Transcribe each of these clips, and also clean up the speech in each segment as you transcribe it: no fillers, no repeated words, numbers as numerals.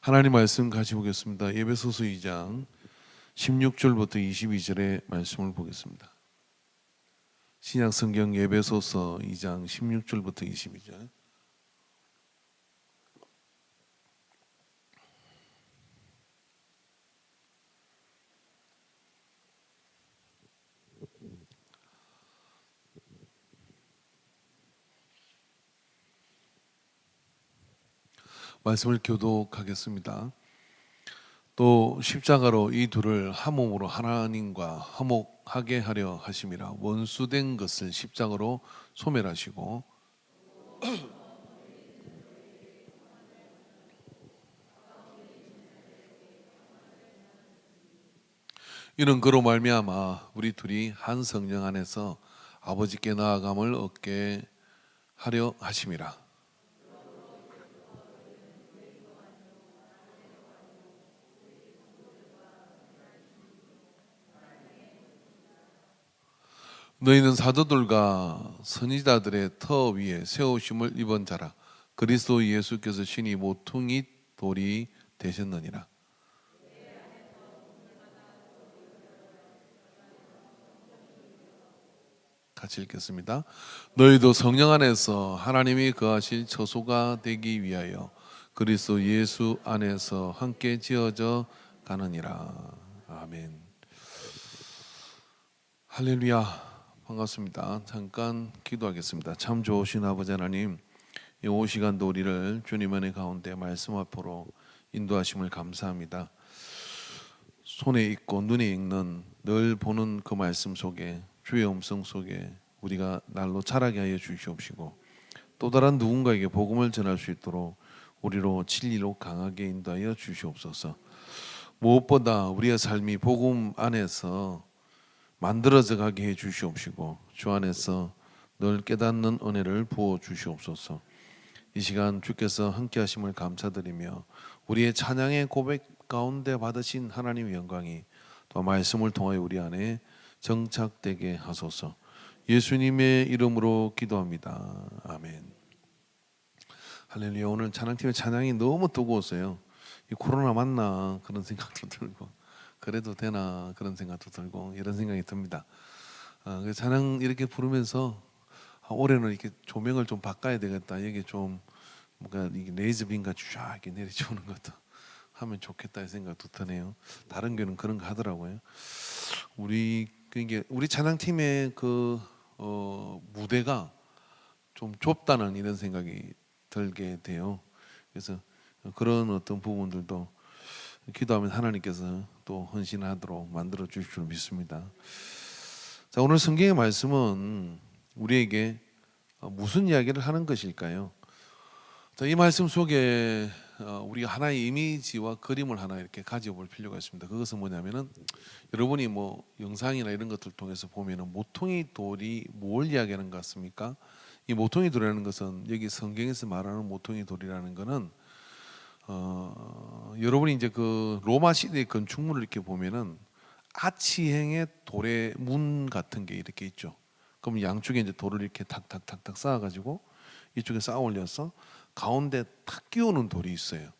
하나님 말씀 같이 보겠습니다. 에베소서 2장 16절부터 22절의 말씀을 보겠습니다. 신약 성경 에베소서 2장 16절부터 22절. 말씀을 교독하겠습니다. 또 십자가로 이 둘을 한 몸으로 하나님과 화목하게 하려 하심이라. 원수된 것을 십자가로 소멸하시고 이는 그로 말미암아 우리 둘이 한 성령 안에서 아버지께 나아감을 얻게 하려 하심이라. 너희는 사도들과 선지자들의 터 위에 세우심을 입은 자라. 그리스도 예수께서 신이 모퉁이 돌이 되셨느니라. 같이 읽겠습니다. 너희도 성령 안에서 하나님이 거하실 처소가 되기 위하여 그리스도 예수 안에서 함께 지어져 가느니라. 아멘. 할렐루야. 반갑습니다. 잠깐 기도하겠습니다. 참 좋으신 아버지 하나님, 이 오후 시간도 우리를 주님 은혜 가운데 말씀 앞으로 인도하심을 감사합니다. 손에 있고 눈에 읽는 늘 보는 그 말씀 속에 주의 음성 속에 우리가 날로 자라게 하여 주시옵시고 또 다른 누군가에게 복음을 전할 수 있도록 우리로 진리로 강하게 인도하여 주시옵소서. 무엇보다 우리의 삶이 복음 안에서 만들어져 가게 해 주시옵시고 주 안에서 늘 깨닫는 은혜를 부어 주시옵소서. 이 시간 주께서 함께 하심을 감사드리며 우리의 찬양의 고백 가운데 받으신 하나님의 영광이 또 말씀을 통하여 우리 안에 정착되게 하소서. 예수님의 이름으로 기도합니다. 아멘. 할렐루야. 오늘 찬양팀의 찬양이 너무 뜨거웠어요. 이 코로나 맞나 그런 생각도 들고 그래도 되나 그런 생각도 들고 이런 생각이 듭니다. 찬양 이렇게 부르면서 올해는 이렇게 조명을 좀 바꿔야 되겠다. 이게 좀 뭔가 이게 레이저빔 같이 쫙 이렇게 내리치우는 것도 하면 좋겠다 생각도 드네요. 다른 교회는 그런 거 하더라고요. 우리 찬양팀의 그 무대가 좀 좁다는 이런 생각이 들게 돼요. 그래서 그런 어떤 부분들도 기도하면 하나님께서 또 헌신하도록 만들어 주실 줄 믿습니다. 자, 오늘 성경의 말씀은 우리에게 무슨 이야기를 하는 것일까요? 자, 이 말씀 속에 우리가 하나의 이미지와 그림을 하나 이렇게 가져볼 필요가 있습니다. 그것은 뭐냐면은 여러분이 뭐 영상이나 이런 것들 통해서 보면은 모퉁이 돌이 뭘 이야기하는 것 같습니까? 이 모퉁이 돌이라는 것은 여기 성경에서 말하는 모퉁이 돌이라는 것은 여러분이 이제 그 로마 시대의 건축물을 이렇게 보면은 아치형의 돌의 문 같은 게 이렇게 있죠. 그럼 양쪽에 이제 돌을 이렇게 탁탁탁탁 쌓아가지고 이쪽에 쌓아 올려서 가운데 탁 끼우는 돌이 있어요.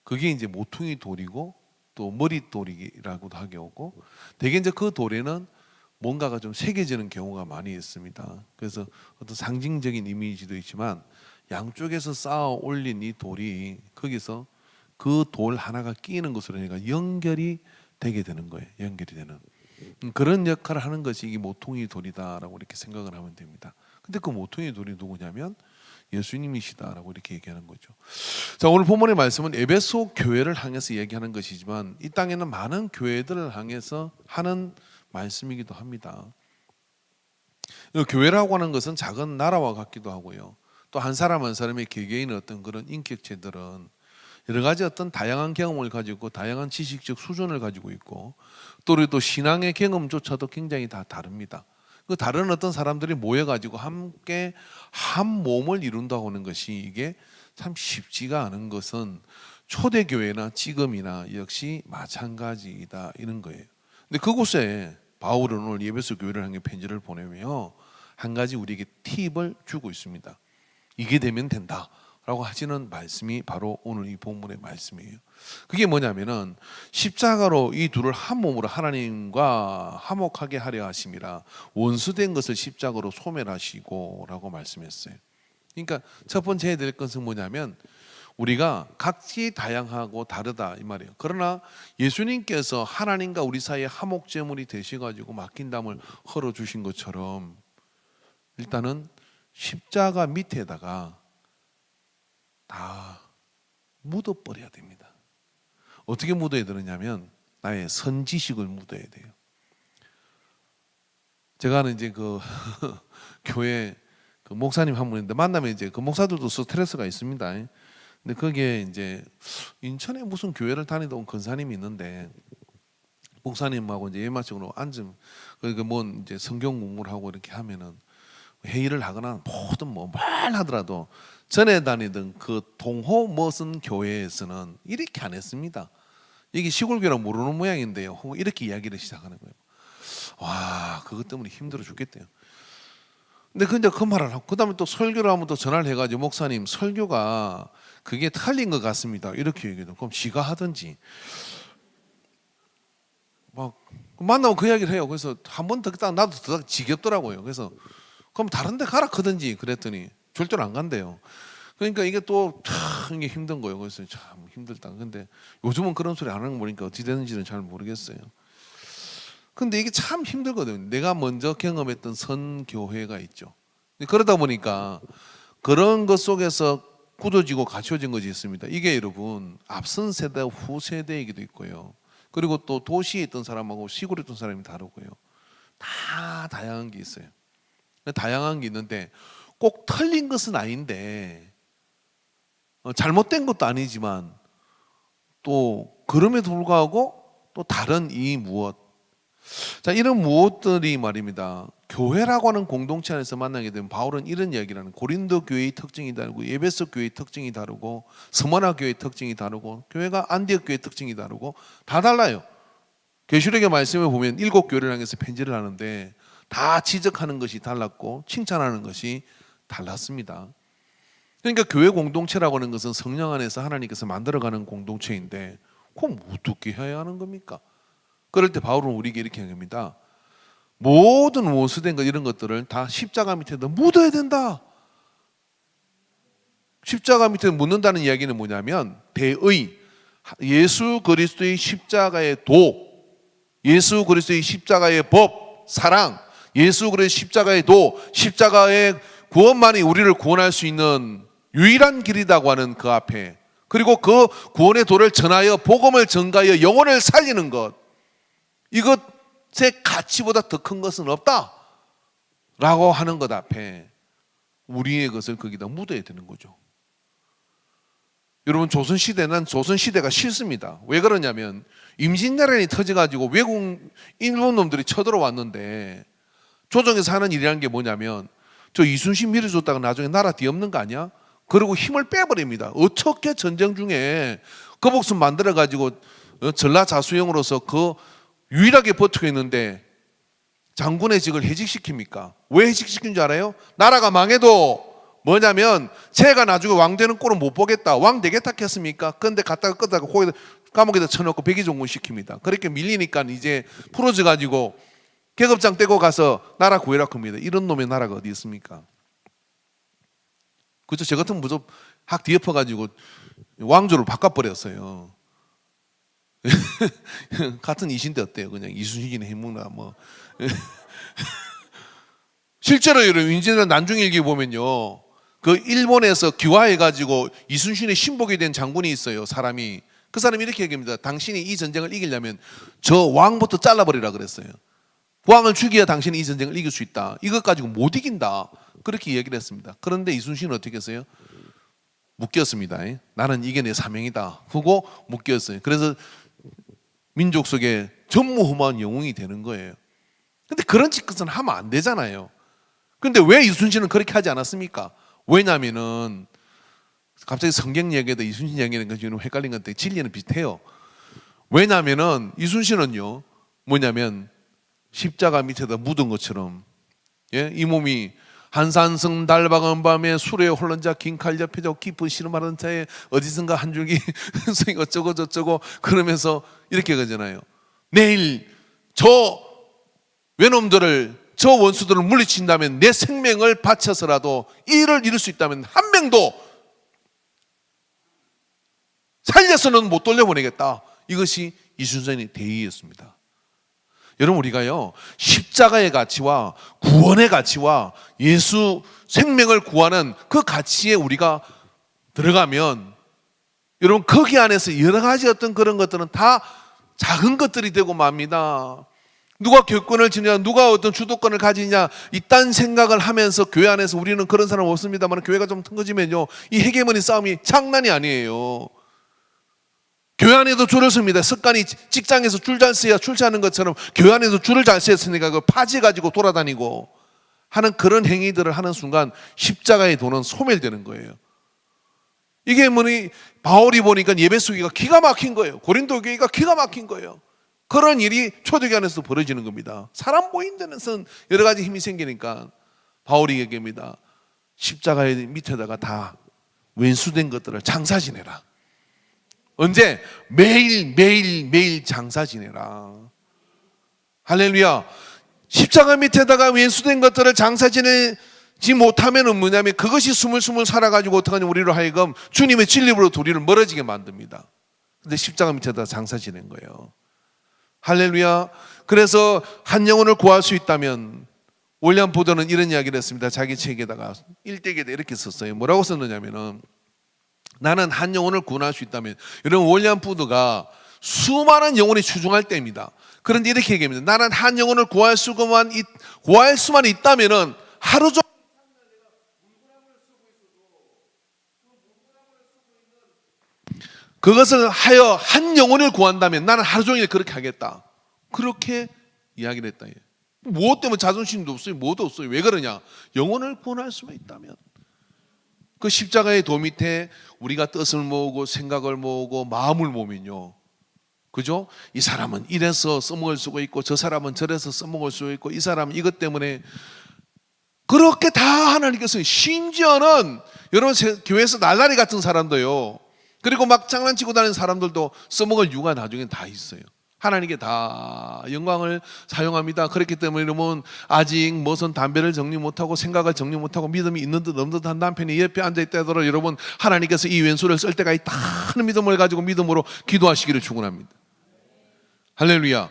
그게 이제 모퉁이 돌이고 또 머릿돌이라고도 하게 오고 대개 이제 그 돌에는 뭔가가 좀 새겨지는 경우가 많이 있습니다. 그래서 어떤 상징적인 이미지도 있지만 양쪽에서 쌓아 올린 이 돌이 거기서 그 돌 하나가 끼이는 것으로 그러니까 연결이 되게 되는 거예요. 연결이 되는 그런 역할을 하는 것이 이 모퉁이 돌이다라고 이렇게 생각을 하면 됩니다. 근데 그 모퉁이 돌이 누구냐면 예수님이시다라고 이렇게 얘기하는 거죠. 자, 오늘 본문의 말씀은 에베소 교회를 향해서 얘기하는 것이지만 이 땅에는 많은 교회들을 향해서 하는 말씀이기도 합니다. 교회라고 하는 것은 작은 나라와 같기도 하고요. 또 한 사람 한 사람의 개개인의 어떤 그런 인격체들은 여러 가지 어떤 다양한 경험을 가지고 다양한 지식적 수준을 가지고 있고 또 우리 신앙의 경험조차도 굉장히 다 다릅니다. 그 다른 어떤 사람들이 모여가지고 함께 한 몸을 이룬다고 하는 것이 이게 참 쉽지가 않은 것은 초대교회나 지금이나 역시 마찬가지이다 이런 거예요. 근데 그곳에 바울은 오늘 에베소 교회를 향해 편지를 보내며 한 가지 우리에게 팁을 주고 있습니다. 이게 되면 된다. 라고 하시는 말씀이 바로 오늘 이 본문의 말씀이에요. 그게 뭐냐면은 십자가로 이 둘을 한 몸으로 하나님과 화목하게 하려 하심이라 원수된 것을 십자가로 소멸하시고 라고 말씀했어요. 그러니까 첫 번째 해야 될 것은 뭐냐면 우리가 각기 다양하고 다르다 이 말이에요. 그러나 예수님께서 하나님과 우리 사이에 화목제물이 되셔가지고 맡긴 담을 헐어주신 것처럼 일단은 십자가 밑에다가 다 묻어버려야 됩니다. 어떻게 묻어야 되느냐면 나의 선지식을 묻어야 돼요. 제가 아는 이제 그 교회 그 목사님 한 분인데 만나면 이제 그 목사들도 스트레스가 있습니다. 근데 거기에 이제 인천에 무슨 교회를 다니다 온 권사님이 있는데 목사님하고 이제 예마적으로 앉으면 그러니까 뭐 이제 성경 공부를 하고 이렇게 하면은 회의를 하거나 모든 뭐 말 하더라도 전에 다니던 그 동호 무슨 교회에서는 이렇게 안 했습니다. 이게 시골 교회라 모르는 모양인데요. 이렇게 이야기를 시작하는 거예요. 와, 그것 때문에 힘들어 죽겠대요. 근데 그 말을 하고 그다음에 또 설교를 하면 또 전화를 해가지고 목사님 설교가 그게 틀린 것 같습니다. 이렇게 얘기해도 그럼 지가 하든지 막 만나면 그 이야기를 해요. 그래서 한 번 듣다 나도 듣다 지겹더라고요. 그래서 그럼 다른 데 가라 크든지 그랬더니 절대로 안 간대요. 그러니까 이게 또 참 이게 힘든 거예요. 그래서 참 힘들다. 근데 요즘은 그런 소리 안 하는 거 보니까 어찌 되는지는 잘 모르겠어요. 근데 이게 참 힘들거든요. 내가 먼저 경험했던 선교회가 있죠. 그러다 보니까 그런 것 속에서 굳어지고 갖춰진 것이 있습니다. 이게 여러분 앞선 세대 후 세대이기도 있고요. 그리고 또 도시에 있던 사람하고 시골에 있던 사람이 다르고요. 다 다양한 게 있어요. 다양한 게 있는데 꼭 틀린 것은 아닌데 잘못된 것도 아니지만 또 그럼에도 불구하고 또 다른 이 무엇, 자 이런 무엇들이 말입니다. 교회라고 하는 공동체 안에서 만나게 되면 바울은 이런 이야기를 하는 고린도 교회의 특징이 다르고 에베소 교회의 특징이 다르고 스무나 교회의 특징이 다르고 교회가 안디옥 교회의 특징이 다르고 다 달라요. 계시록의 말씀을 보면 7 교회를 향해서 편지를 하는데 다 지적하는 것이 달랐고 칭찬하는 것이 달랐습니다. 그러니까 교회 공동체라고 하는 것은 성령 안에서 하나님께서 만들어가는 공동체인데 그럼 어떻게 해야 하는 겁니까? 그럴 때 바울은 우리에게 이렇게 얘기합니다. 모든 원수된 것 이런 것들을 다 십자가 밑에다 묻어야 된다. 십자가 밑에 묻는다는 이야기는 뭐냐면 대의, 예수 그리스도의 십자가의 도, 예수 그리스도의 십자가의 법, 사랑, 예수 그리스도의 십자가의 도, 십자가의 구원만이 우리를 구원할 수 있는 유일한 길이라고 하는 그 앞에, 그리고 그 구원의 도를 전하여 복음을 전가하여 영혼을 살리는 것, 이것의 가치보다 더 큰 것은 없다 라고 하는 것 앞에 우리의 것을 거기다 묻어야 되는 거죠. 여러분 조선시대는 조선시대가 싫습니다. 왜 그러냐면 임진왜란이 터져가지고 외국 일본 놈들이 쳐들어왔는데 조정에서 하는 일이라는 게 뭐냐면 저 이순신 밀어줬다가 나중에 나라 뒤엎는 거 아니야? 그리고 힘을 빼버립니다. 어떻게 전쟁 중에 거복선 만들어가지고 전라자수형으로서 그 유일하게 버티고 있는데 장군의 직을 해직시킵니까? 왜 해직시킨 줄 알아요? 나라가 망해도 뭐냐면 제가 나중에 왕 되는 꼴은 못 보겠다. 왕 되겠다 했습니까? 근데 갖다가 끄다가 감옥에다 쳐놓고 백의종군 시킵니다. 그렇게 밀리니까 이제 풀어져가지고 계급장 떼고 가서 나라 구해라 겁니다. 이런 놈의 나라가 어디 있습니까? 그렇죠. 저 같은 무조 확 뒤엎어가지고 왕조를 바꿔버렸어요. 같은 이신데 어때요? 그냥 이순신이나 해먹나 뭐. 실제로 여러분 인제는 난중일기 보면요, 그 일본에서 귀화해가지고 이순신의 신복이 된 장군이 있어요. 사람이 그 사람이 이렇게 얘기합니다. 당신이 이 전쟁을 이기려면 저 왕부터 잘라버리라 그랬어요. 왕을 죽여야 당신이 이 전쟁을 이길 수 있다. 이것 가지고 못 이긴다. 그렇게 얘기를 했습니다. 그런데 이순신은 어떻게 했어요? 묶였습니다. 나는 이게 내 사명이다 하고 묶였어요. 그래서 민족 속에 전무후무한 영웅이 되는 거예요. 근데 그런 짓은 하면 안 되잖아요. 근데 왜 이순신은 그렇게 하지 않았습니까? 왜냐면은 갑자기 성경 얘기에도 이순신 얘기하는 것이 헷갈린 건데 진리는 비슷해요. 왜냐면은 이순신은요 뭐냐면 십자가 밑에다 묻은 것처럼, 예? 이 몸이 한산성 달박한 밤에 수레에 홀른 자 긴 칼 옆에 저 깊은 시름하는 자에 어디선가 한 줄기 어쩌고 저쩌고 그러면서 이렇게 그러잖아요. 내일 저 외놈들을, 저 원수들을 물리친다면 내 생명을 바쳐서라도 이 일을 이룰 수 있다면 한 명도 살려서는 못 돌려보내겠다. 이것이 이순신의 대의였습니다. 여러분, 우리가요 십자가의 가치와 구원의 가치와 예수 생명을 구하는 그 가치에 우리가 들어가면 여러분 거기 안에서 여러 가지 어떤 그런 것들은 다 작은 것들이 되고 맙니다. 누가 교권을 지냐, 누가 어떤 주도권을 가지냐, 이딴 생각을 하면서 교회 안에서 우리는 그런 사람 없습니다만 교회가 좀 튼거지면요 이 헤게모니 싸움이 장난이 아니에요. 교회 안에도 줄을 섭니다. 습관이 직장에서 줄 잘 서야 출세하는 것처럼 교회 안에도 줄을 잘 서었으니까 그 파지 가지고 돌아다니고 하는 그런 행위들을 하는 순간 십자가의 도는 소멸되는 거예요. 이게 뭐니, 바울이 보니까 예배 속기가 기가 막힌 거예요. 고린도 교회가 기가 막힌 거예요. 그런 일이 초대교회 안에서 벌어지는 겁니다. 사람 모인 데는 여러 가지 힘이 생기니까 바울이 얘기합니다. 십자가의 밑에다가 다 왼수된 것들을 장사 지내라. 언제? 매일 장사 지내라. 할렐루야. 십자가 밑에다가 왼수된 것들을 장사 지내지 못하면은 뭐냐면 그것이 스물스물 살아가지고 어떡하냐, 우리로 하여금 주님의 진리로부터 우리를 멀어지게 만듭니다. 근데 십자가 밑에다가 장사 지낸 거예요. 할렐루야. 그래서 한 영혼을 구할 수 있다면, 윌리엄 보더는 이런 이야기를 했습니다. 자기 책에다가 일대기에다 이렇게 썼어요. 뭐라고 썼느냐면은, 나는 한 영혼을 구원할 수 있다면, 여러분 윌리엄 푸드가 수많은 영혼이 추중할 때입니다. 그런데 이렇게 얘기합니다. 나는 한 영혼을 구할 수만 있다면은 하루 종일 그것을 하여 한 영혼을 구한다면 나는 하루 종일 그렇게 하겠다. 그렇게 이야기를 했다. 무엇 때문에 자존심도 없어요. 뭐도 없어요. 왜 그러냐? 영혼을 구원할 수만 있다면. 그 십자가의 도 밑에 우리가 뜻을 모으고 생각을 모으고 마음을 모으면요, 그죠? 이 사람은 이래서 써먹을 수가 있고 저 사람은 저래서 써먹을 수가 있고 이 사람은 이것 때문에, 그렇게 다 하나님께서, 심지어는 여러분 교회에서 날라리 같은 사람도요, 그리고 막 장난치고 다니는 사람들도 써먹을 이유가 나중에 다 있어요. 하나님께 다 영광을 사용합니다. 그렇기 때문에 여러분, 아직 무슨 담배를 정리 못하고 생각을 정리 못하고 믿음이 있는 듯 없는 듯한 남편이 옆에 앉아있다더러 여러분, 하나님께서 이 왼수를 쓸 때가 있다 하는 믿음을 가지고 믿음으로 기도하시기를 축원합니다. 할렐루야.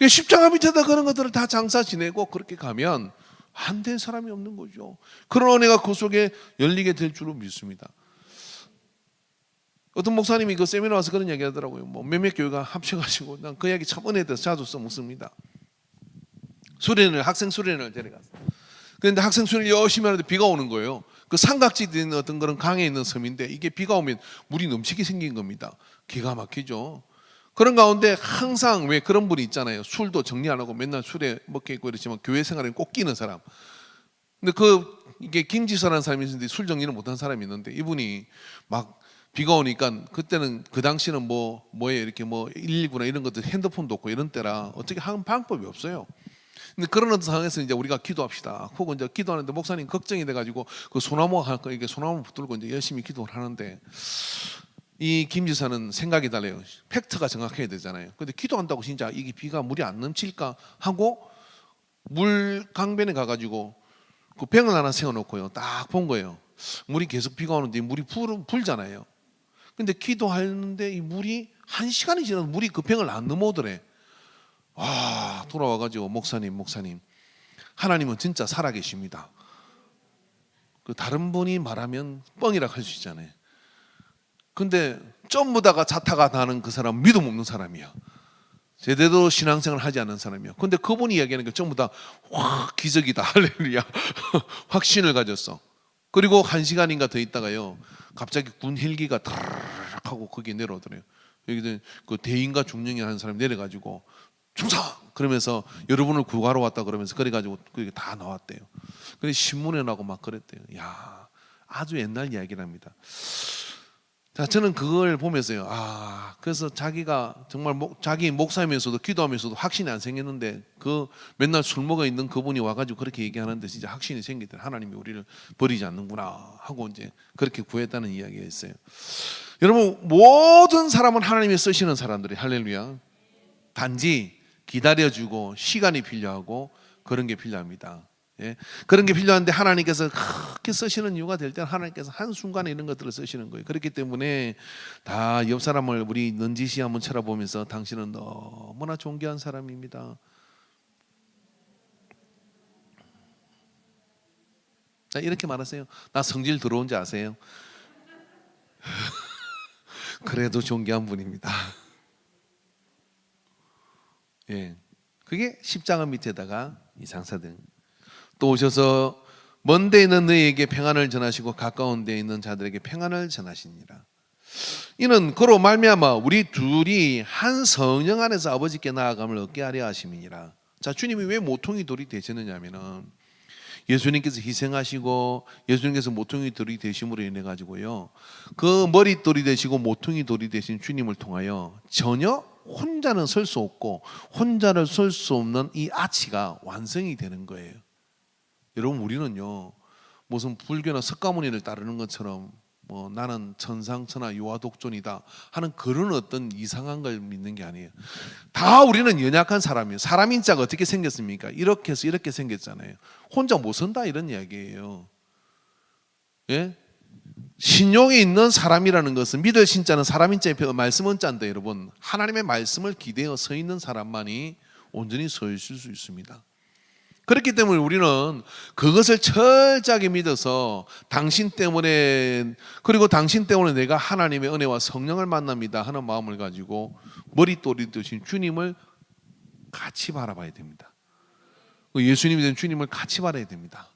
십자가 밑에다 그런 것들을 다 장사 지내고 그렇게 가면 안 된 사람이 없는 거죠. 그런 은혜가 그 속에 열리게 될 줄로 믿습니다. 어떤 목사님이 그 세미나 와서 그런 이야기 하더라고요. 뭐 몇몇 교회가 합쳐가지고, 난 그 이야기 참 은혜에 대해서 자주 써먹습니다. 학생 수련을 데려갔어요. 그런데 학생 수련을 열심히 하는데 비가 오는 거예요. 그 삼각지대에 있는 어떤 그런 강에 있는 섬인데 이게 비가 오면 물이 넘치게 생긴 겁니다. 기가 막히죠. 그런 가운데 항상 왜 그런 분이 있잖아요. 술도 정리 안 하고 맨날 술에 먹혀 있고 이렇지만 교회 생활에 꼭 끼는 사람. 근데 이게 김지서라는 사람이 있는데 술 정리를 못한 사람이 있는데, 이분이 막 비가 오니까, 그때는 그 당시는 뭐예요, 이렇게 119나 이런 것들 핸드폰도 없고 이런 때라 어떻게 하는 방법이 없어요. 근데 그런 어떤 상황에서 이제 우리가 기도합시다. 혹은 이제 기도하는데 목사님 걱정이 돼가지고 그 소나무가 이게 소나무 붙들고 이제 열심히 기도를 하는데, 이 김지사는 생각이 달라요. 팩트가 정확해야 되잖아요. 근데 기도한다고 진짜 이게 비가 물이 안 넘칠까 하고 물 강변에 가가지고 그 병을 하나 세워놓고요, 딱 본 거예요. 물이 계속 비가 오는데 물이 불잖아요. 근데 기도하는데 이 물이 1시간이 지나도 물이 그 병을 안 넘어오더래. 와, 돌아와가지고 목사님 하나님은 진짜 살아계십니다. 그 다른 분이 말하면 뻥이라 할 수 있잖아요. 근데 전부 다가 자타가 나는 그 사람 믿음 없는 사람이야. 제대로 신앙생활을 하지 않는 사람이야. 근데 그분이 이야기하는 게 전부 다 기적이다, 할렐루야. 확신을 가졌어. 그리고 1시간인가 더 있다가요, 갑자기 군 헬기가 타르르 하고 거기에 내려오더래요. 여기는 그 대인과 중령이 하는 사람이 내려가지고 충성! 그러면서 여러분을 구하러 왔다 그러면서 그래가지고 그게 다 나왔대요. 그래서 신문에 나고 막 그랬대요. 야, 아주 옛날 이야기랍니다. 자, 저는 그걸 보면서요. 그래서 자기가 정말 자기 목사면서도 기도하면서도 확신이 안 생겼는데 그 맨날 술 먹어 있는 그분이 와가지고 그렇게 얘기하는데 진짜 확신이 생기더라. 하나님이 우리를 버리지 않는구나 하고 이제 그렇게 구했다는 이야기가 있어요. 여러분, 모든 사람은 하나님이 쓰시는 사람들이, 할렐루야. 단지 기다려주고 시간이 필요하고 그런 게 필요합니다. 예? 그런 게 필요한데 하나님께서 그렇게 쓰시는 이유가 될 때는 하나님께서 한순간에 이런 것들을 쓰시는 거예요. 그렇기 때문에 다 옆 사람을 우리 넌지시 한번 쳐다보면서 당신은 너무나 존귀한 사람입니다. 자, 이렇게 말하세요. 나 성질 들어온지 아세요? 그래도 존귀한 분입니다. 예, 그게 십자가 밑에다가 이 장사등. 또 오셔서 먼 데 있는 너희에게 평안을 전하시고 가까운 데 있는 자들에게 평안을 전하시니라. 이는 그로 말미암아 우리 둘이 한 성령 안에서 아버지께 나아감을 얻게 하려 하심이니라. 자, 주님이 왜 모퉁이 돌이 되셨느냐면은 예수님께서 희생하시고 예수님께서 모퉁이 돌이 되심으로 인해 가지고요, 그 머릿돌이 되시고 모퉁이 돌이 되신 주님을 통하여 전혀 혼자는 설 수 없고 혼자를 설 수 없는 이 아치가 완성이 되는 거예요. 여러분, 우리는요 무슨 불교나 석가모니를 따르는 것처럼 뭐 나는 천상천하 유아독존이다 하는 그런 어떤 이상한 걸 믿는 게 아니에요. 다 우리는 연약한 사람이에요. 사람 인자가 어떻게 생겼습니까? 이렇게 해서 이렇게 생겼잖아요. 혼자 못 선다 이런 이야기예요. 예? 신용이 있는 사람이라는 것은, 믿을 신자는 사람 인자의 말씀 은자인데, 여러분, 하나님의 말씀을 기대어 서 있는 사람만이 온전히 서 있을 수 있습니다. 그렇기 때문에 우리는 그것을 철저하게 믿어서 당신 때문에, 그리고 당신 때문에 내가 하나님의 은혜와 성령을 만납니다 하는 마음을 가지고 머릿돌이 되신 주님을 같이 바라봐야 됩니다. 예수님이 된 주님을 같이 바라야 됩니다.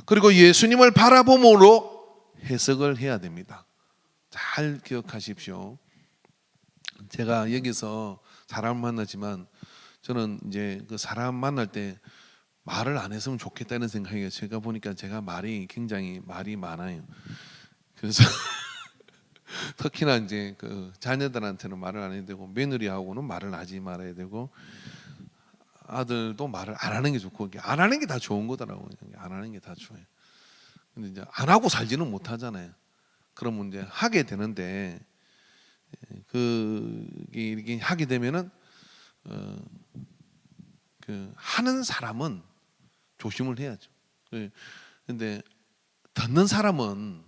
그리고 예수님을 바라봄으로 해석을 해야 됩니다. 잘 기억하십시오. 제가 여기서 사람을 만나지만 저는 이제 그 사람 만날 때 말을 안 했으면 좋겠다는 생각이에요. 제가 보니까 제가 굉장히 말이 많아요. 그래서 특히나 이제 그 자녀들한테는 말을 안 해야 되고, 며느리하고는 말을 하지 말아야 되고, 아들도 말을 안 하는 게 좋고, 안 하는 게 다 좋은 거더라고요. 안 하는 게 다 좋아요. 근데 이제 안 하고 살지는 못하잖아요. 그러면 이제 하게 되는데, 이렇게 하게 되면은 그 하는 사람은 조심을 해야죠. 근데 듣는 사람은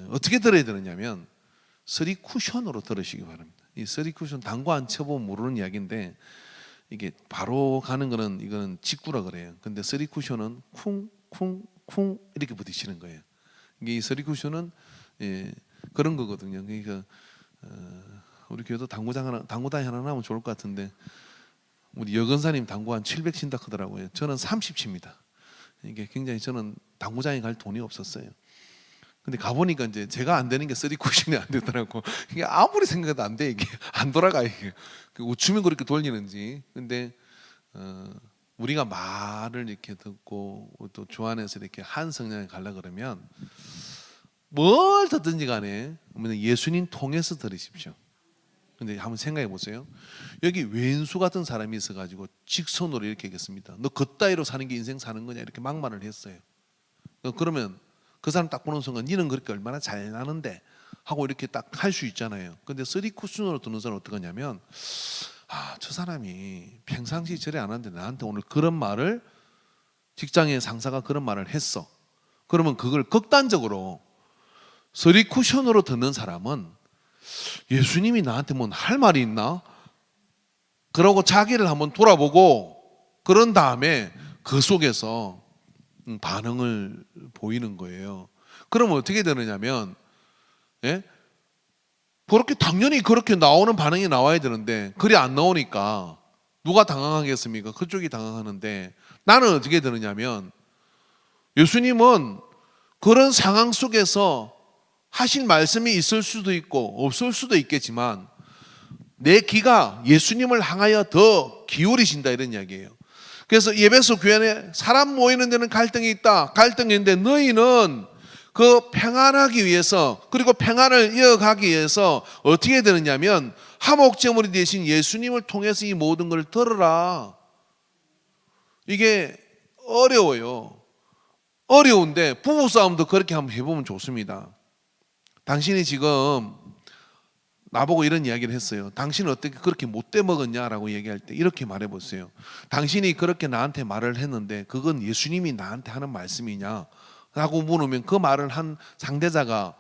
어떻게 들어야 되느냐면 쓰리 쿠션으로 들으시기 바랍니다. 이 쓰리 쿠션, 당구 안 쳐보면 모르는 이야기인데, 이게 바로 가는 거는 이거는 직구라 그래요. 근데 쓰리 쿠션은 쿵쿵쿵 이렇게 부딪히는 거예요. 이게 이 쓰리 쿠션은 그런 거거든요. 그러니까 우리 교회도 당구단이 하나 나오면 좋을 것 같은데, 우리 여건사님 당구 한 700 친다 하더라고요. 저는 30 칩니다. 이게 굉장히, 저는 당구장에 갈 돈이 없었어요. 근데 가보니까 이제 제가 안 되는 게 쓰리 쿠션이 안 되더라고. 이게 아무리 생각해도 안 돼. 이게 안 돌아가. 이게 우측면 그렇게 돌리는지. 근데 우리가 말을 이렇게 듣고 또 주 안에서 이렇게 한 성령에 가려 그러면 뭘 듣든지 간에 예수님 통해서 들으십시오. 근데 한번 생각해 보세요. 여기 왼수 같은 사람이 있어가지고 직선으로 이렇게 얘기했습니다. 너 그따위로 사는 게 인생 사는 거냐 이렇게 막말을 했어요. 그러면 그 사람 딱 보는 순간 니는 그렇게 얼마나 잘 나는데 하고 이렇게 딱 할 수 있잖아요. 근데 쓰리 쿠션으로 듣는 사람은 어떻게 하냐면, 저 사람이 평상시 저래 안 하는데 나한테 오늘 그런 말을, 직장의 상사가 그런 말을 했어. 그러면 그걸 극단적으로 쓰리 쿠션으로 듣는 사람은 예수님이 나한테 뭐 할 말이 있나? 그러고 자기를 한번 돌아보고 그런 다음에 그 속에서 반응을 보이는 거예요. 그러면 어떻게 되느냐면, 그렇게 당연히 그렇게 나오는 반응이 나와야 되는데 그리 안 나오니까 누가 당황하겠습니까? 그쪽이 당황하는데, 나는 어떻게 되느냐면, 예수님은 그런 상황 속에서 하신 말씀이 있을 수도 있고 없을 수도 있겠지만 내 귀가 예수님을 향하여 더 기울이신다 이런 이야기예요. 그래서 에베소 교회 안에 사람 모이는 데는 갈등이 있다. 갈등이 있는데 너희는 그 평안하기 위해서, 그리고 평안을 이어가기 위해서 어떻게 되느냐면 화목제물이 되신 예수님을 통해서 이 모든 걸 들어라. 이게 어려워요. 어려운데 부부싸움도 그렇게 한번 해보면 좋습니다. 당신이 지금 나보고 이런 이야기를 했어요. 당신은 어떻게 그렇게 못돼 먹었냐라고 얘기할 때 이렇게 말해보세요. 당신이 그렇게 나한테 말을 했는데 그건 예수님이 나한테 하는 말씀이냐 라고 물으면 그 말을 한 상대자가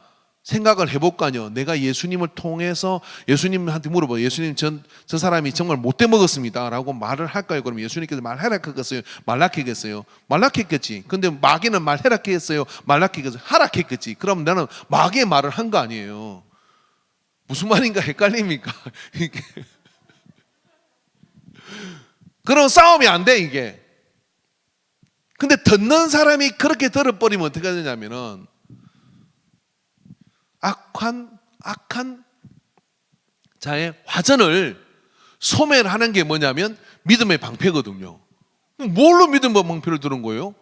생각을 해볼 거 아니에요. 내가 예수님을 통해서 예수님한테 물어봐요. 예수님, 저 사람이 정말 못돼 먹었습니다 라고 말을 할까요? 그럼 예수님께서 말하라 했겠어요? 말라했겠어요? 말라했겠지. 근데 마귀는 말해라 했어요? 말라했겠어요? 하라 했겠지. 그럼 나는 마귀의 말을 한 거 아니에요. 무슨 말인가 헷갈립니까? 이게. 그럼 싸움이 안 돼, 이게. 근데 듣는 사람이 그렇게 들어버리면 어떻게 되냐면은 악한 자의 화전을 소멸하는 게 뭐냐면 믿음의 방패거든요. 뭘로 믿음의 방패를 들은 거예요?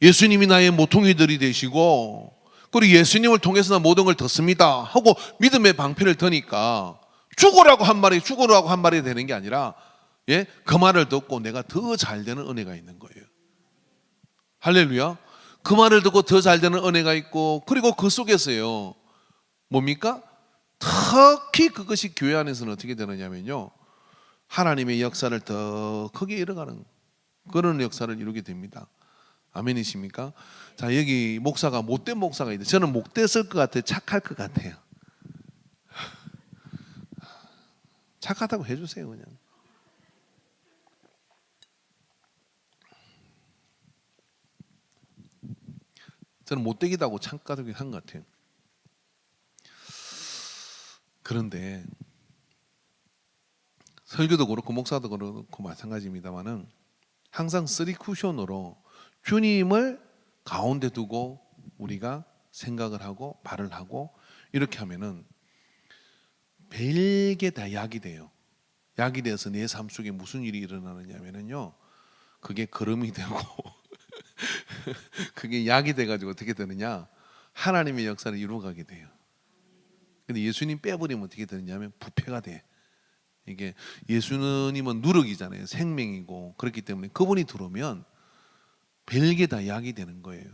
예수님이 나의 모퉁이들이 되시고 그리고 예수님을 통해서 모든 걸 듣습니다 하고 믿음의 방패를 드니까 죽으라고 한 말이 되는 게 아니라 그 말을 듣고 내가 더 잘 되는 은혜가 있는 거예요. 할렐루야. 그 말을 듣고 더 잘 되는 은혜가 있고, 그리고 그 속에서요 뭡니까? 특히 그것이 교회 안에서는 어떻게 되느냐면요, 하나님의 역사를 더 크게 이뤄가는 그런 역사를 이루게 됩니다. 아멘이십니까? 자, 여기 목사가 못된 목사가 있는데 저는 못됐을 것 같아요. 착할 것 같아요. 착하다고 해주세요. 그냥 저는 못되기도 착하다고 한 것 같아요. 그런데 설교도 그렇고 목사도 그렇고 마찬가지입니다만은 항상 쓰리 쿠션으로 주님을 가운데 두고 우리가 생각을 하고 말을 하고 이렇게 하면은 별게 다 약이 돼요. 약이 돼서 내 삶 속에 무슨 일이 일어나느냐면요, 그게 걸음이 되고 그게 약이 돼가지고 어떻게 되느냐, 하나님의 역사를 이루어가게 돼요. 근데 예수님 빼버리면 어떻게 되느냐면 부패가 돼. 이게 예수님은 누룩이잖아요. 생명이고. 그렇기 때문에 그분이 들어오면 별게 다 약이 되는 거예요.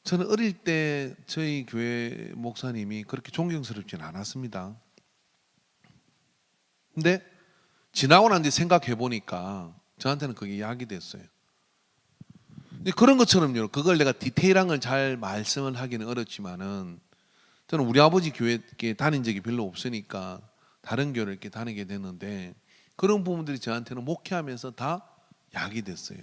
저는 어릴 때 저희 교회 목사님이 그렇게 존경스럽지는 않았습니다. 근데 지나고 난 뒤 생각해 보니까 저한테는 그게 약이 됐어요. 근데 그런 것처럼요, 그걸 내가 디테일한 걸 잘 말씀을 하기는 어렵지만은 저는 우리 아버지 교회 다닌 적이 별로 없으니까 다른 교회를 이렇게 다니게 됐는데 그런 부분들이 저한테는 목회하면서 다 약이 됐어요.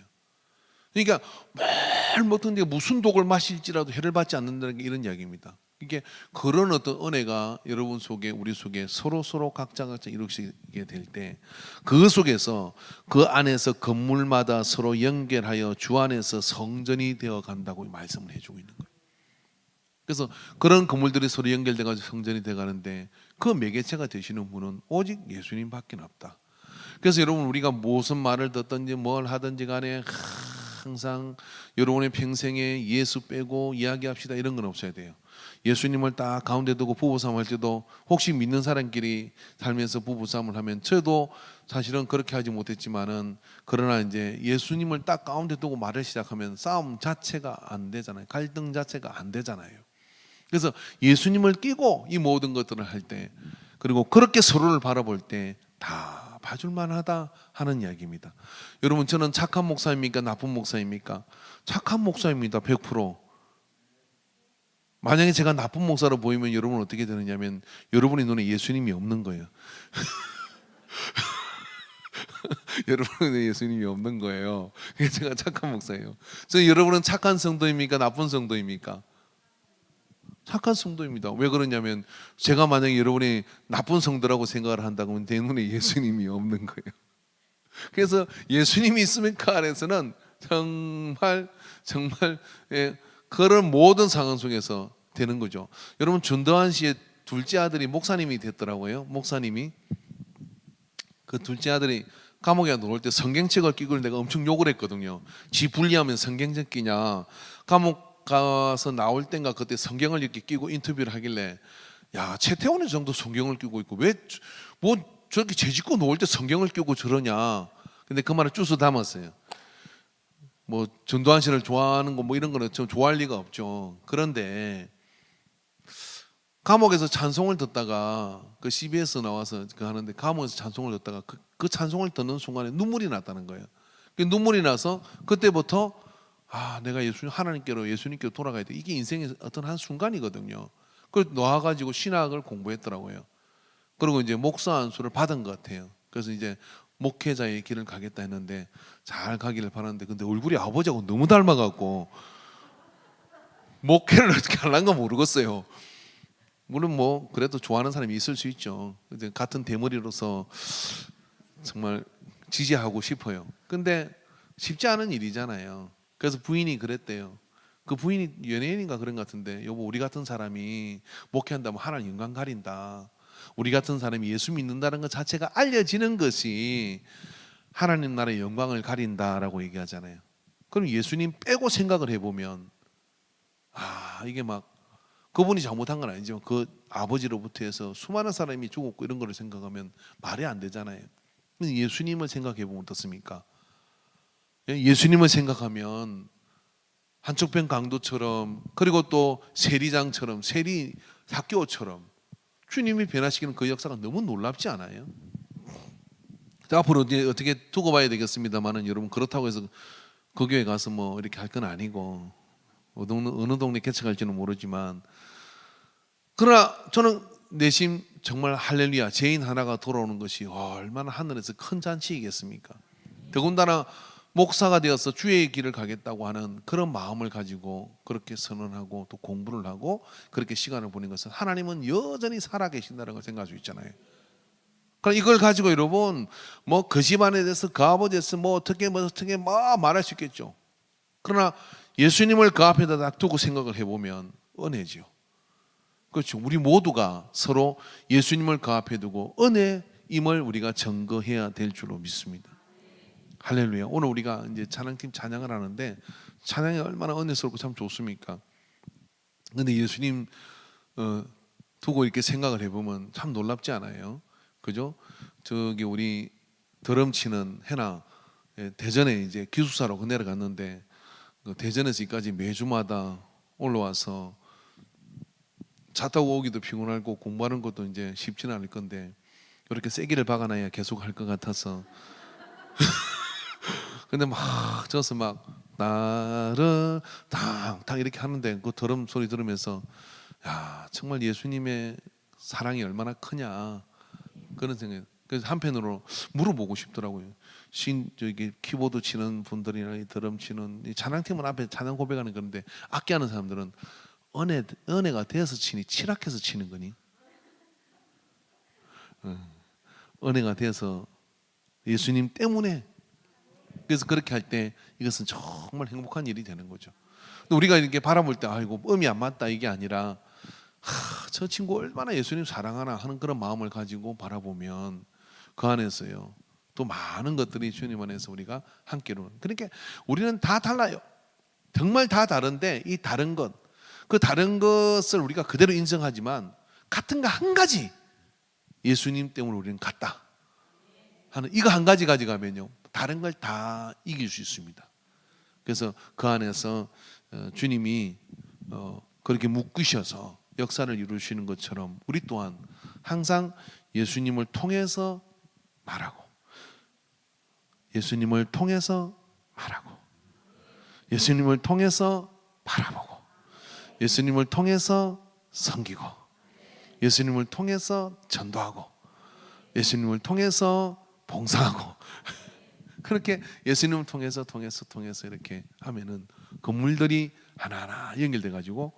그러니까 말 못하는데 무슨 독을 마실지라도 해를 받지 않는다는 게 이런 이야기입니다. 이게 그런 어떤 은혜가 여러분 속에, 우리 속에 서로 각자 이루어지게 될 때 그 속에서 그 안에서 건물마다 서로 연결하여 주 안에서 성전이 되어 간다고 말씀을 해주고 있는 거예요. 그래서 그런 건물들이 서로 연결돼가지고 성전이 돼가는데 그 매개체가 되시는 분은 오직 예수님밖에 없다. 그래서 여러분, 우리가 무슨 말을 듣든지 뭘 하든지 간에 항상 여러분의 평생에 예수 빼고 이야기합시다 이런 건 없어야 돼요. 예수님을 딱 가운데 두고 부부싸움 할 때도 혹시 믿는 사람끼리 살면서 부부싸움을 하면, 저도 사실은 그렇게 하지 못했지만은 그러나 이제 예수님을 딱 가운데 두고 말을 시작하면 싸움 자체가 안 되잖아요. 갈등 자체가 안 되잖아요. 그래서 예수님을 끼고 이 모든 것들을 할 때, 그리고 그렇게 서로를 바라볼 때 다 봐줄만 하다 하는 이야기입니다. 여러분, 저는 착한 목사입니까? 나쁜 목사입니까? 착한 목사입니다. 100%. 만약에 제가 나쁜 목사로 보이면 여러분은 어떻게 되느냐면 여러분의 눈에 예수님이 없는 거예요. 여러분의 예수님이 없는 거예요. 그래서 제가 착한 목사예요. 여러분은 착한 성도입니까? 나쁜 성도입니까? 착한 성도입니다. 왜 그러냐면 제가 만약에 여러분이 나쁜 성도라고 생각을 한다고 하면 내 눈에 예수님이 없는 거예요. 그래서 예수님이 있으면 그 안에서는 정말 그런 모든 상황 속에서 되는 거죠. 여러분, 전두환 씨의 둘째 아들이 목사님이 됐더라고요. 목사님이 그 둘째 아들이 감옥에 들어올 때 성경책을 끼고 내가 엄청 욕을 했거든요. 지 분리하면 성경책 끼냐, 감옥 가서 나올 땐가 그때 성경을 이렇게 끼고 인터뷰를 하길래, 야, 최태원이 정도 성경을 끼고 있고 왜 뭐 저렇게 죄짓고 놓을 때 성경을 끼고 저러냐. 근데 그 말을 주워 담았어요. 뭐 전두환 씨를 좋아하는 거 뭐 이런 거는 좀 좋아할 리가 없죠. 그런데 감옥에서 찬송을 듣다가 그 CBS 나와서 그 하는데, 감옥에서 찬송을 듣다가 그 찬송을 듣는 순간에 눈물이 났다는 거예요. 그 눈물이 나서 그때부터 내가 하나님께로, 예수님께로 돌아가야 돼. 이게 인생의 어떤 한 순간이거든요. 그래서 놓아가지고 신학을 공부했더라고요. 그리고 이제 목사 안수를 받은 것 같아요. 그래서 이제 목회자의 길을 가겠다 했는데 잘 가기를 바라는데, 근데 얼굴이 아버지하고 너무 닮아갖고 목회를 어떻게 하려는 거 모르겠어요. 물론 뭐 그래도 좋아하는 사람이 있을 수 있죠. 같은 대머리로서 정말 지지하고 싶어요. 근데 쉽지 않은 일이잖아요. 그래서 부인이 그랬대요. 그 부인이 연예인인가 그런 것 같은데, 여보, 우리 같은 사람이 목회한다면 하나님 영광 가린다. 우리 같은 사람이 예수 믿는다는 것 자체가 알려지는 것이 하나님 나라의 영광을 가린다라고 얘기하잖아요. 그럼 예수님 빼고 생각을 해보면 이게 막 그분이 잘못한 건 아니지만 그 아버지로부터 해서 수많은 사람이 죽었고 이런 거를 생각하면 말이 안 되잖아요. 예수님을 생각해 보면 어떻습니까? 예수님을 생각하면 한쪽편 강도처럼, 그리고 또 세리장처럼, 세리 사개오처럼 주님이 변화시키는 그 역사가 너무 놀랍지 않아요? 앞으로 어떻게 두고 봐야 되겠습니다만은, 여러분, 그렇다고 해서 그 교회 가서 뭐 이렇게 할 건 아니고 어느 동네 개척할지는 모르지만, 그러나 저는 내심 정말 할렐루야, 죄인 하나가 돌아오는 것이 얼마나 하늘에서 큰 잔치이겠습니까? 더군다나 목사가 되어서 주의 길을 가겠다고 하는 그런 마음을 가지고 그렇게 선언하고 또 공부를 하고 그렇게 시간을 보낸 것은, 하나님은 여전히 살아계신다는 걸 생각할 수 있잖아요. 그럼 이걸 가지고 여러분 뭐 그 집안에 대해서, 그 아버지에 대해서 뭐 어떻게 말할 수 있겠죠. 그러나 예수님을 그 앞에다 딱 두고 생각을 해보면 은혜지요. 그렇죠. 우리 모두가 서로 예수님을 그 앞에 두고 은혜임을 우리가 증거해야 될 줄로 믿습니다. 할렐루야. 오늘 우리가 이제 찬양팀 찬양을 하는데, 찬양이 얼마나 은혜스럽고 참 좋습니까? 근데 예수님 두고 이렇게 생각을 해보면 참 놀랍지 않아요? 그죠? 저기 우리 드럼 치는 해나, 대전에 이제 기숙사로 내려갔는데, 대전에서 여기까지 매주마다 올라와서 차 타고 오기도 피곤하고 공부하는 것도 이제 쉽지는 않을 건데, 이렇게 세기를 박아놔야 계속 할 것 같아서 근데 막 저서 막 나를 탕탕 이렇게 하는데, 그 드럼 소리 들으면서 야, 정말 예수님의 사랑이 얼마나 크냐 그런 생각. 그래서 한편으로 물어보고 싶더라고요. 저기 키보드 치는 분들이나 드럼 치는 이 찬양팀은 앞에 찬양 고백하는 건데, 악기하는 사람들은 은혜가 되어서 치니 치락해서 치는 거니? 은혜가 되어서 예수님 때문에. 그래서 그렇게 할 때 이것은 정말 행복한 일이 되는 거죠. 우리가 이렇게 바라볼 때 아이고 음이 안 맞다 이게 아니라, 저 친구 얼마나 예수님 사랑하나 하는 그런 마음을 가지고 바라보면 그 안에서요 또 많은 것들이 주님 안에서 우리가 함께로. 그러니까 우리는 다 달라요. 정말 다 다른데, 이 다른 것, 그 다른 것을 우리가 그대로 인정하지만 같은 거 한 가지, 예수님 때문에 우리는 같다 하는 이거 한 가지 가져가면요 다른 걸 다 이길 수 있습니다. 그래서 그 안에서 주님이 그렇게 묶으셔서 역사를 이루시는 것처럼, 우리 또한 항상 예수님을 통해서 말하고, 예수님을 통해서 말하고, 예수님을 통해서 바라보고, 예수님을 통해서 섬기고, 예수님을 통해서 전도하고, 예수님을 통해서 봉사하고 그렇게 예수님을 통해서 이렇게 하면은 건물들이 하나하나 연결돼 가지고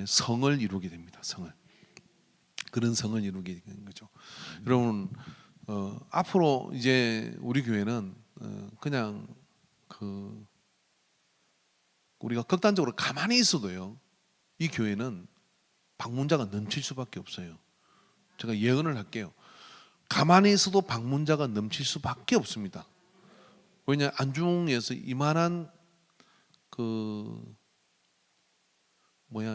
성을 이루게 됩니다. 성을. 그런 성을 이루게 되는 거죠. 여러분, 앞으로 이제 우리 교회는 그냥 우리가 극단적으로 가만히 있어도요, 이 교회는 방문자가 넘칠 수밖에 없어요. 제가 예언을 할게요. 가만히 있어도 방문자가 넘칠 수밖에 없습니다. 왜냐, 안중에서 이만한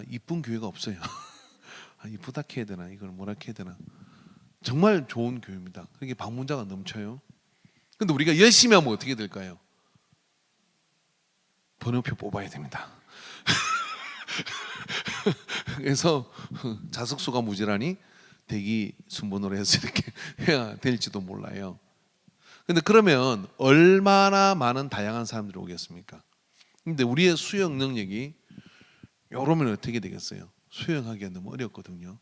이쁜 교회가 없어요. 이쁘다 해야 되나, 이걸 뭐라 해야 되나. 정말 좋은 교회입니다. 그게 방문자가 넘쳐요. 근데 우리가 열심히 하면 어떻게 될까요? 번호표 뽑아야 됩니다. 그래서 자석수가 모자라니 대기 순번호로 해서 이렇게 해야 될지도 몰라요. 근데 그러면 얼마나 많은 다양한 사람들이 오겠습니까? 근데 우리의 수용 능력이 이러면 어떻게 되겠어요? 수용하기가 너무 어렵거든요.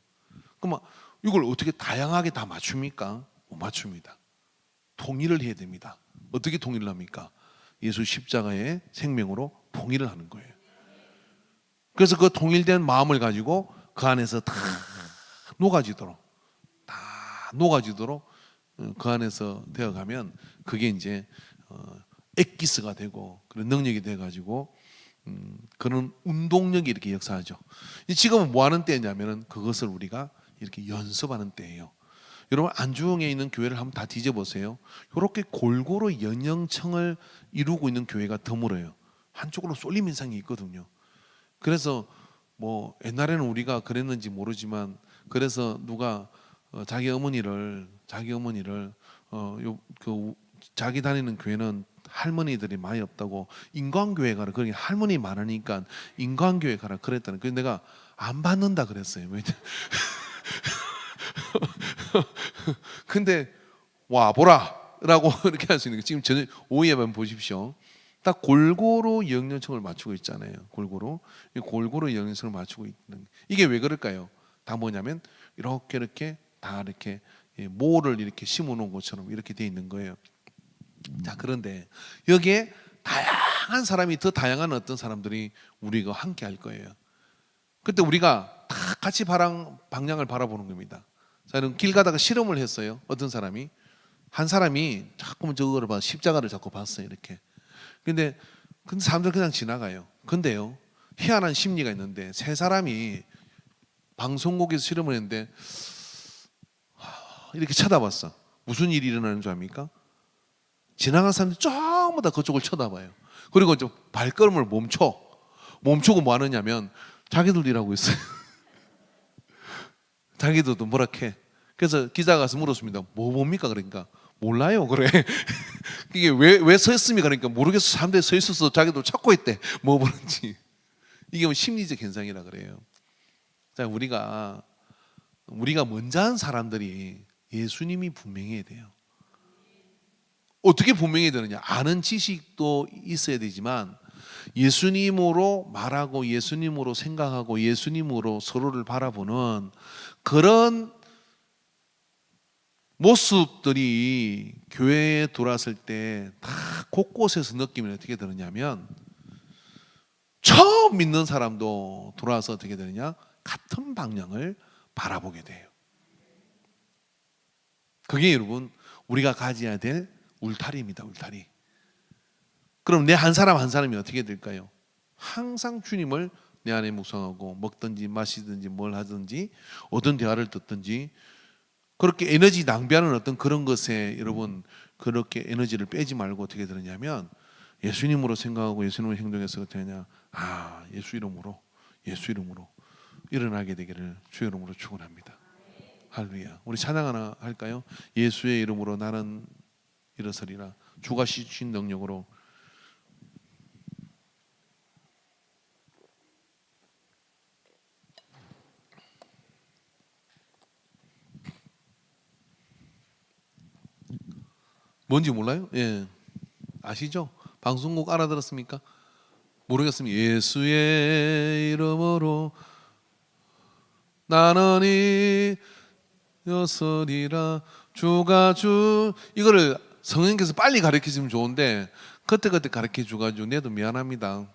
그럼 이걸 어떻게 다양하게 다 맞춥니까? 못 맞춥니다. 통일을 해야 됩니다. 어떻게 통일을 합니까? 예수 십자가의 생명으로 통일을 하는 거예요. 그래서 그 통일된 마음을 가지고 그 안에서 다 녹아지도록 그 안에서 되어가면 그게 이제 엑기스가 되고 그런 능력이 돼가지고 그런 운동력이 이렇게 역사하죠. 지금은 뭐 하는 때냐면은 그것을 우리가 이렇게 연습하는 때예요. 여러분 안중에 있는 교회를 한번 다 뒤져보세요. 이렇게 골고루 연영청을 이루고 있는 교회가 드물어요. 한쪽으로 쏠림 현상이 있거든요. 그래서 옛날에는 우리가 그랬는지 모르지만 그래서 누가 자기 어머니를 자기 다니는 교회는 할머니들이 많이 없다고 인광교회 가라. 그러니 할머니 많으니까 인광교회 가라 그랬다는. 그래서 내가 안 받는다 그랬어요. 근데 와보라 라고 이렇게 할 수 있는 게 지금 저는 오후에 한번 보십시오. 딱 골고루 영연청을 맞추고 있잖아요. 골고루 영연청을 맞추고 있는 이게 왜 그럴까요? 다 뭐냐면 이렇게 다 이렇게 모를 이렇게 심어놓은 것처럼 이렇게 돼 있는 거예요. 자, 그런데 여기에 다양한 사람이 더 다양한 어떤 사람들이 우리가 함께 할 거예요. 그때 우리가 다 같이 방향을 바라보는 겁니다. 자, 길 가다가 실험을 했어요. 어떤 사람이 한 사람이 자꾸만 저거를 봐 십자가를 자꾸 봤어요. 이렇게. 근데 사람들 그냥 지나가요. 근데요 희한한 심리가 있는데 세 사람이 방송국에서 실험을 했는데 이렇게 쳐다봤어. 무슨 일이 일어나는 줄 압니까? 지나간 사람들이 전부 다 그쪽을 쳐다봐요. 그리고 좀 발걸음을 멈추고 뭐 하느냐면 자기들 일하고 있어요. 자기들도 뭐라 해. 그래서 기자가 가서 물었습니다. 뭡니까? 그러니까 몰라요. 그래. 이게 왜 서 있습니까? 그러니까 모르겠어. 사람들이 서 있어서 자기도 찾고 있대. 뭐 보는지. 이게 심리적 현상이라 그래요. 자, 우리가 먼저 한 사람들이 예수님이 분명해야 돼요. 어떻게 분명해야 되느냐? 아는 지식도 있어야 되지만 예수님으로 말하고 예수님으로 생각하고 예수님으로 서로를 바라보는 그런 모습들이 교회에 들어왔을 때 다 곳곳에서 느끼면 어떻게 되느냐면 처음 믿는 사람도 들어와서 어떻게 되느냐? 같은 방향을 바라보게 돼요. 그게 여러분 우리가 가져야 될 울타리입니다. 울타리. 그럼 내 한 사람 한 사람이 어떻게 될까요? 항상 주님을 내 안에 묵상하고 먹든지 마시든지 뭘 하든지 어떤 대화를 듣든지 그렇게 에너지 낭비하는 어떤 그런 것에 여러분 그렇게 에너지를 빼지 말고 어떻게 되느냐면 예수님으로 생각하고 예수님으로 행동해서 어떻게 하냐? 예수 이름으로 일어나게 되기를 주의 이름으로 축원합니다. 할렐루야. 우리 찬양 하나 할까요? 예수의 이름으로 나는 일어서리라. 주가 주신 능력으로. 뭔지 몰라요? 예, 아시죠? 방송국 알아들었습니까? 모르겠습니다. 예수의 이름으로 나는 일어서리라. 주가 이거를 성령께서 빨리 가르쳐주면 좋은데 그때 가르쳐줘가지고 내도 미안합니다.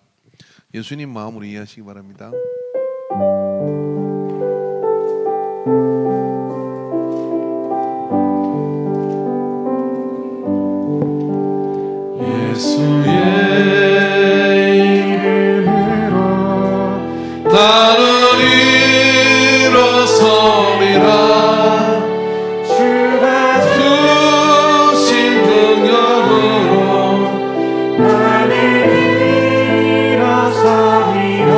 예수님 마음으로 이해하시기 바랍니다. 예수의 이름으로 나는 일어서리라. 주가 주신 능력으로 나는 일어서리라.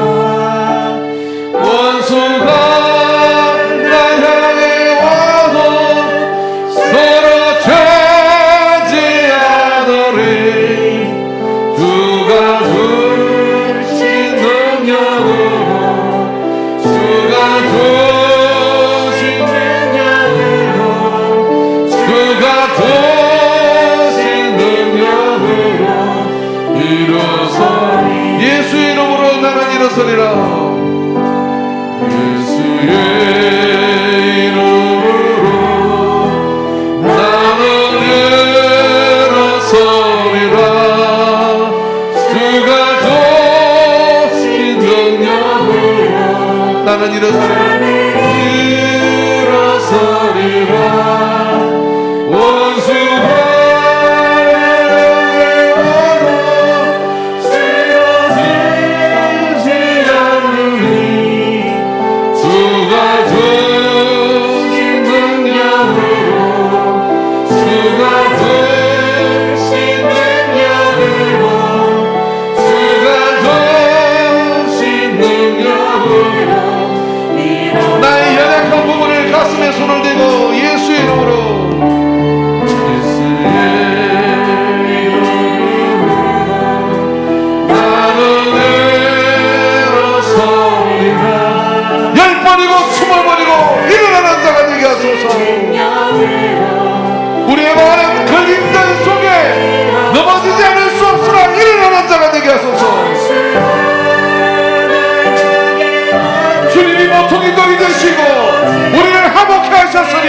주신 능력으로 일어서리. 예수의 이름으로 나는 일어서리라. 예수의 이름으로 나는 일어서리라. 주가 주신 능력으로 나는 일어서리라. 원수가 쓰러지지 않으리. 주가 주신 능력으로 주가 주신 능력으로 주가 주신 능력으로 나의 연약한 부분을 가슴에 손을 대고 예수의 이름으로 우리의 마음은 걸림돌 속에 넘어지지 않을 수 없으나 일어나는 자가 되게 하소서. 주님이 모퉁이 돌이 되시고 우리를 화목케 하셨으니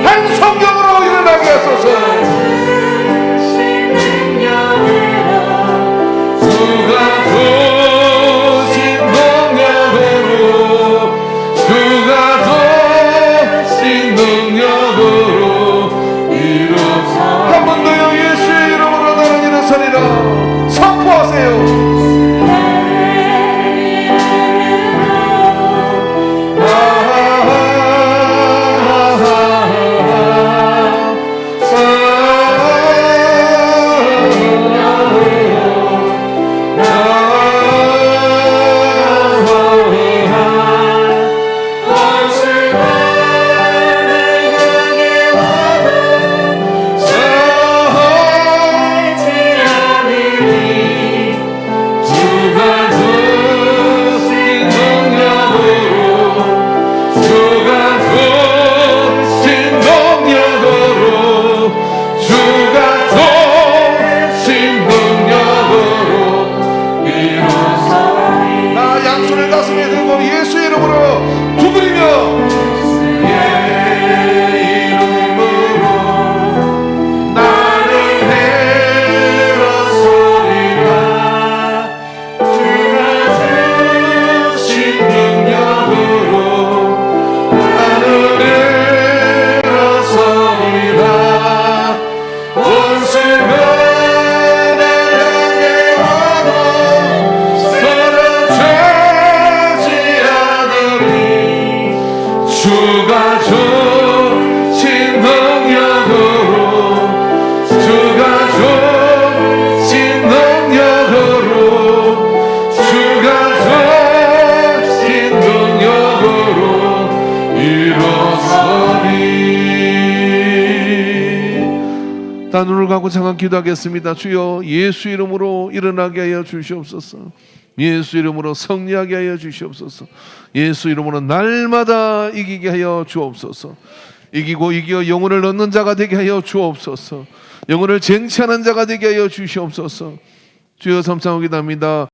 한 성경으로 일어나게 하소서. 주가 주신 능력으로 주가 주신 능력으로 한 번 더요. 예수의 이름으로 나는 일어서리라. 선포하세요. 주가 주신 능력으로 주가 주신 능력으로 주가 주신 능력으로 일어서리. 다 눈을 감고 잠깐 기도하겠습니다. 주여 예수 이름으로 일어나게 하여 주시옵소서. 예수 이름으로 승리하게 하여 주시옵소서. 예수 이름으로 날마다 이기게 하여 주옵소서. 이기고 이겨 영혼을 얻는 자가 되게 하여 주옵소서. 영혼을 쟁취하는 자가 되게 하여 주시옵소서. 주여 삼창하옵나이다.